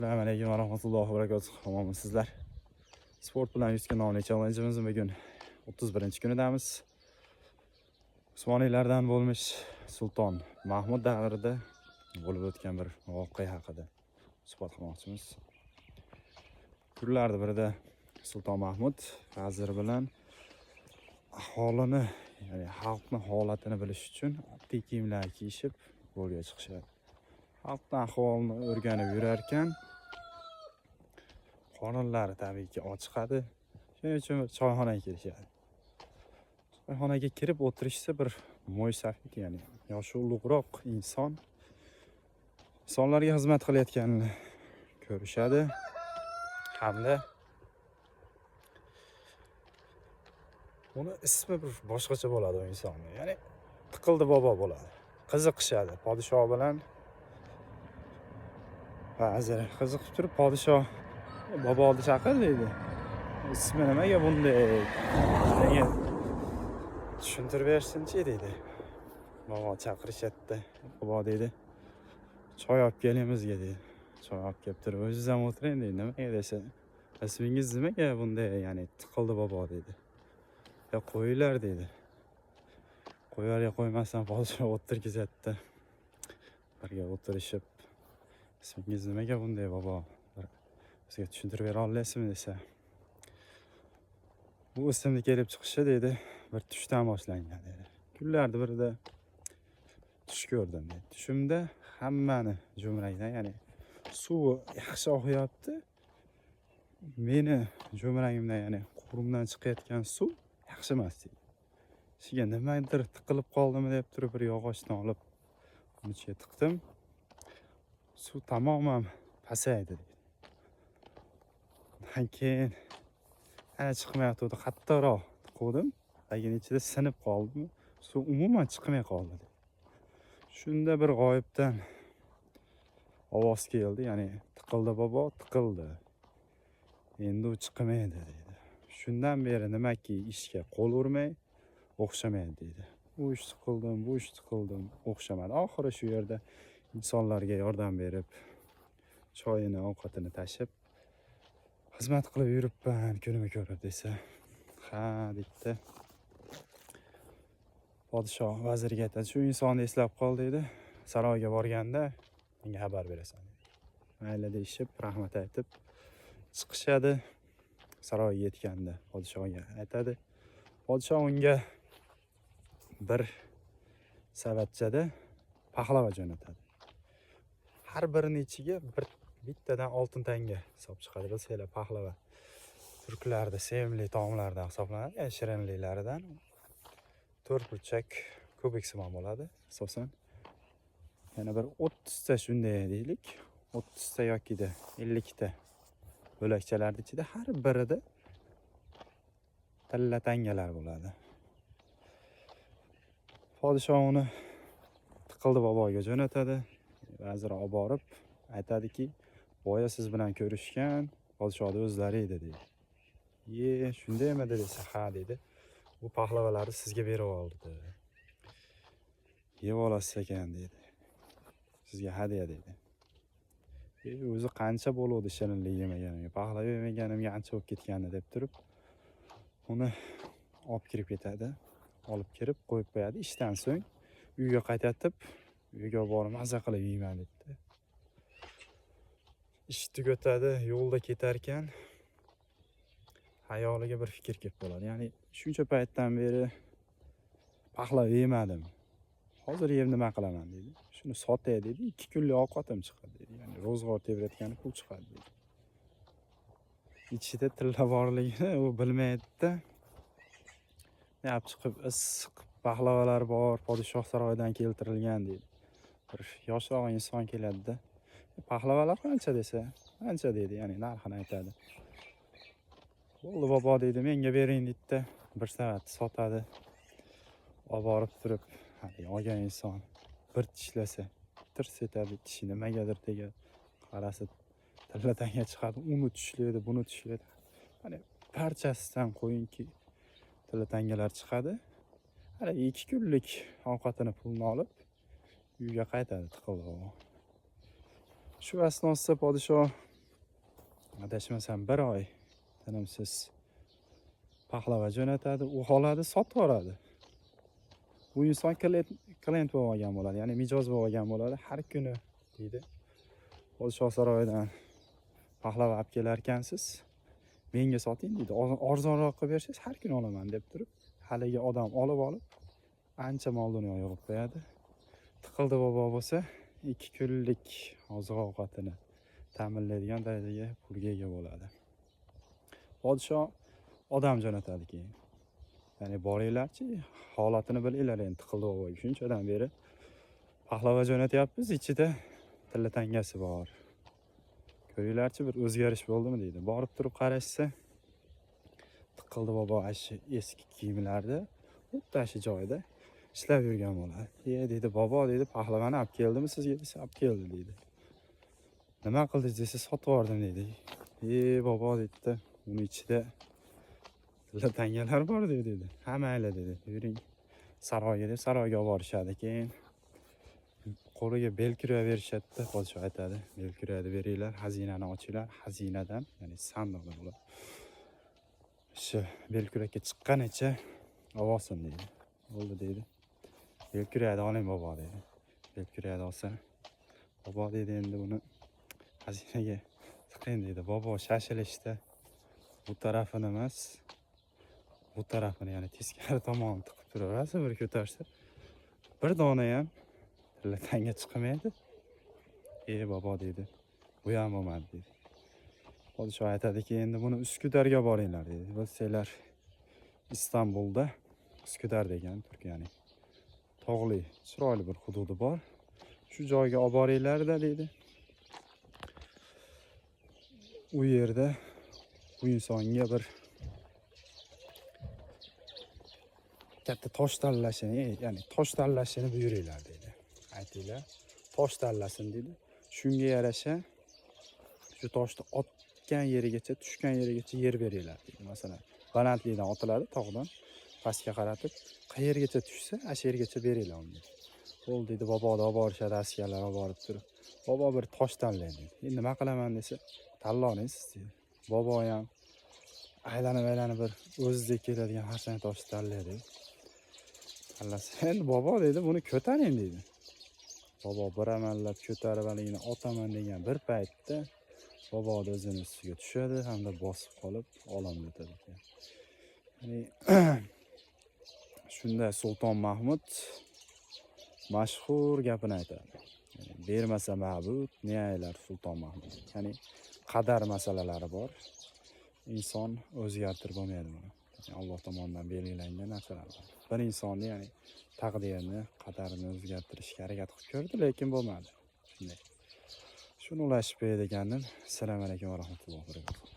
Assalomu alaykum va rahmatullohi va barakatuh. Omonmisizlar. Sport bilan 100 ga nomli challenge'imiz bugun 31-kunidamiz. Usmoniylardan bo'lmish Sulton Mahmud davrida bo'lib o'tgan bir voqea haqida suhbat qilmoqchimiz. Kunlardan birida Sulton Mahmud vazir bilan aholini, ya'ni xalqni holatini bilish uchun oddiy kiyimlar kiyishib yo'lga chiqishadi. Xalqning ahvolini o'rganib yurar ekan, qornlari tabiiyki ochiqadi. Shuning uchun choyxonaga kirishadi. Choyxonaga kirib o'tirishsa bir mo'ysafid, ya'ni yoshi ulug'roq insonlarga xizmat qilayotganini ko'rishadi hamda uni ismi bir boshqacha bo'ladi u insonni. Ya'ni Tiqildi bobo bo'ladi. Qiziqishadi podshoh bilan. Vazir qiziqib turib podshoh boboni chaqir deydi. Ismi nimaga bunday? Menga tushuntirib bersin-chi deydi. Bobo chaqirishyapti. Bobo deydi. Choy olib keling bizga deydi. Choy olib kelib turib o'zingiz ham o'tiring deydi. Nimaga desa, ismingiz nimaga bunday, ya'ni Tiqildi bobo deydi. Ya qo'yinglar deydi. Qo'yarga qo'ymasdan podshoh o'tirgizadi. Birga o'tirishib, ismingiz nimaga bunday bobo? Bizga tushuntirib bera olasizmi desa. Bu ismni kelib chiqishi deydi, bir tushdan boshlangan dedi. Kunlardan birida tush ko'rdim dedi. Tushimda hammani jo'mragidan, ya'ni suv yaxshi oqyapti. Meni jo'mragimdan, ya'ni qo'limdan chiqayotgan suv yaxshi emas dedi. Sizga nimadir tiqilib qoldimi deb turib bir yog'ochni olib uni ichiga tiqdim. Suv tamoman pasaydi dedi. Keyin ana chiqmayotdi, qattiqroq tiqdim. Lekin ichida sinib qoldi. Suv umuman chiqmay qoldi dedi. Shunda bir g'oyibdan ovoz keldi, ya'ni Tiqildi bobo, tiqildi. Endi u chiqmaydi dedi. Shundan beri nimaki ishga qo'l urmay, o'xshamaydi dedi. Bu ishni qildim, bu ishni qildim, o'xshamadi. Oxiri shu yerda insonlarga yordam berib, choyini, ovqatini tashib xizmat qilib yuribman kunimni ko'rib desa. Ha deydi. Podshoh vazirga aytadi, shu insonni eslab qol deydi. Saroyga borganda menga xabar berasan dedi. Mayli deyishib, rahmat aytib chiqishadi. Saroyga yetganda podshohga aytadi. Podshoh unga bir savatchada paxlava jo'natadi. Har birining ichiga bittadan oltin tanga hisob chiqadi. Bilsanglar, paxlava turklarda sevimli taomlardan hisoblanadi. Yani shirinliklaridan 4 burchak kubiksimon bo'ladi asosan. Yana bir 30 ta shunday deylik, 30 ta yoki 50 ta bo'lakchalar ichida har birida tilla tangalar bo'ladi. Podshoh uni Tiqildi boboga jo'natadi. Vazir olib borib aytadiki, boya siz bilan ko'rishgan podshohning o'zlari edi deydi. Shundaymi desa, ha dedi. Bu paxlavalarni sizga berib oldi. Yeb olasiz ekan dedi. Sizga hadya dedi. O'zi qancha bo'ldi shirinlik yemaganimga, paxlava yemaganimga ancha bo'lib ketgandi deb turib, uni olib kirib ketadi. Olib kirib qo'yib qo'yadi. Ishdan so'ng uyga qaytatib, uyga borib maza qilib yeyman dedi. Ish tugatadi, yo'lda ketar ekan xayoliga bir fikr kelib qoladi. Ya'ni shuncha paytdan beri paxlava yemadim. Hozir yeb nima qilaman dedi. Shuni sotay dedi. 2 kunlik ovqatim chiqadi dedi. Ya'ni ro'zg'or tebratgani pul chiqadi dedi. Ichida tilla borligini u bilmaydi-da. Yab chiqib issiq paxlavalar bor, podshoh saroyidan keltirilgan deydi. Bir yoshroq inson keladi-da. Paxlavalar qancha desa, qancha deydi, ya'ni narxini aytadi. Bo'ldi bobo deydi, menga bering deydi-da, bir savat sotadi. Olib borib turib, olgan inson bir tishlasa, tirs etadi, tishi nimagadir tegadi. Qarasa, tilla tanga chiqadi, uni tishlaydi, buni tishlaydi. Hani parchasidan qo'yingki, tilla tangalar chiqadi. Hali 2 kunlik ovqatini pulni olib uyga qaytadi Tiqildi bobo. Shu asnosida podshoh adashmasam 1 oy tinimsiz paxlava jo'natadi, u oladi, sotib yuboradi. Bu inson klient bo'lib olgan bo'ladi, ya'ni mijoz bo'lib olgan bo'ladi. Har kuni deydi, Podshoh saroyidan paxlava olib kelar ekansiz, menga soting deydi. Arzonroq qilib bersangiz har kuni olaman deb turib, haligi odam olib ancha mol dunyo yig'ib qo'yadi. Tiqildi bobo bo'lsa 2 kunlik oziq-ovqatini ta'minlaydigan darajaga pulga ega bo'ladi. Podshoh odam jo'natadi keyin. Ya'ni boringlarchi, holatini bilinglar endi Tiqildi boboga. Shunchadan beri paxlava jo'natyapmiz, ichida tilla tangasi bor. Ko'ringlarchi, bir o'zgarish bo'ldimi deydi. Borib turib qarashsa, Tiqildi bobo ashi eski kiyimlarda, xuddi shu joyda ishlab yurgan bo'ladi. Deydi, bobo deydi, paxlavani olib keldimi sizga desa, olib keldi deydi. Nima qildingiz desa, sotib yubordim deydi. Bobo deydi, uni ichida tilla tangalar bor deydi. Ha mayli dedi. Yuring saroyga deb saroyga olib borishadi. Keyin qo'liga belkira berishadi. Podshoh aytadi, belkirani beringlar, xazinani ochinglar, xazinadan, ya'ni sandiqdan ular shu belkiraga chiqqanicha olsin deydi. Bo'ldi deydi. Belkirani oling bobo deydi. Belkirani olsa, bobo deydi, endi buni xazinaga tiqing deydi. Bobo shashilishda bu tarafini emas, bu tarafini, ya'ni teskari tomonini tiqib turaversa, bir ko'tarsa bir dona ham tilla tanga chiqmaydi. Bobo deydi, bu ham bo'lmadi deydi. Podshoh aytadiki, endi buni Uskudarga boringlar deydi. Bilsanglar, Istanbulda Uskudar degan Turkiyaning tog'li, chiroyli bir hududi bor. Shu joyga olib boringlar-da deydi. U yerda bu insonga bir katta tosh tanlashini, ya'ni tosh tanlashini buyuringlar deydi. Aytinglar, tosh tanlasin deydi. Shunga yarasha shu toshni otgan yerigacha, tushgan yerigacha yer beringlar deydi. Masalan, balandlikdan otiladi, tog'dan pastga qaratib, qayergacha tushsa, o'sha yergacha beringlar unga. Bo'l deydi, boboni olib borishadi, askarlar olib borib turib. Bobo bir tosh tanlaydi. Endi nima qilaman desa, tanlaysiz deydi. Bobo ham aylanib bir o'ziga keladigan har qanday toshni tanlaydi. Tanlasa, endi bobo deydi, buni ko'taring deydi. Bobo bir amallab ko'tarib aligini otaman degan bir paytda bobo o'zini ustiga tushadi hamda bosib qolib olamdan o'tadi ekan. Ya'ni shunda Sulton Mahmud mashhur gapini aytadi. Bermasa ma'bud, ne aylar Sulton Mahmud. Ya'ni qadar masalalari bor. Inson o'zgartirib bo'lmaydi buni. Alloh tomonidan belgilangan narsalar bor. Bir insonni, ya'ni taqdirini, qadarini o'zgartirishga harakat qilib ko'rdi, lekin bo'lmadi. Shunday. Shuni ulashib bergandim. Assalomu alaykum va rahmatullohi va barakatuh.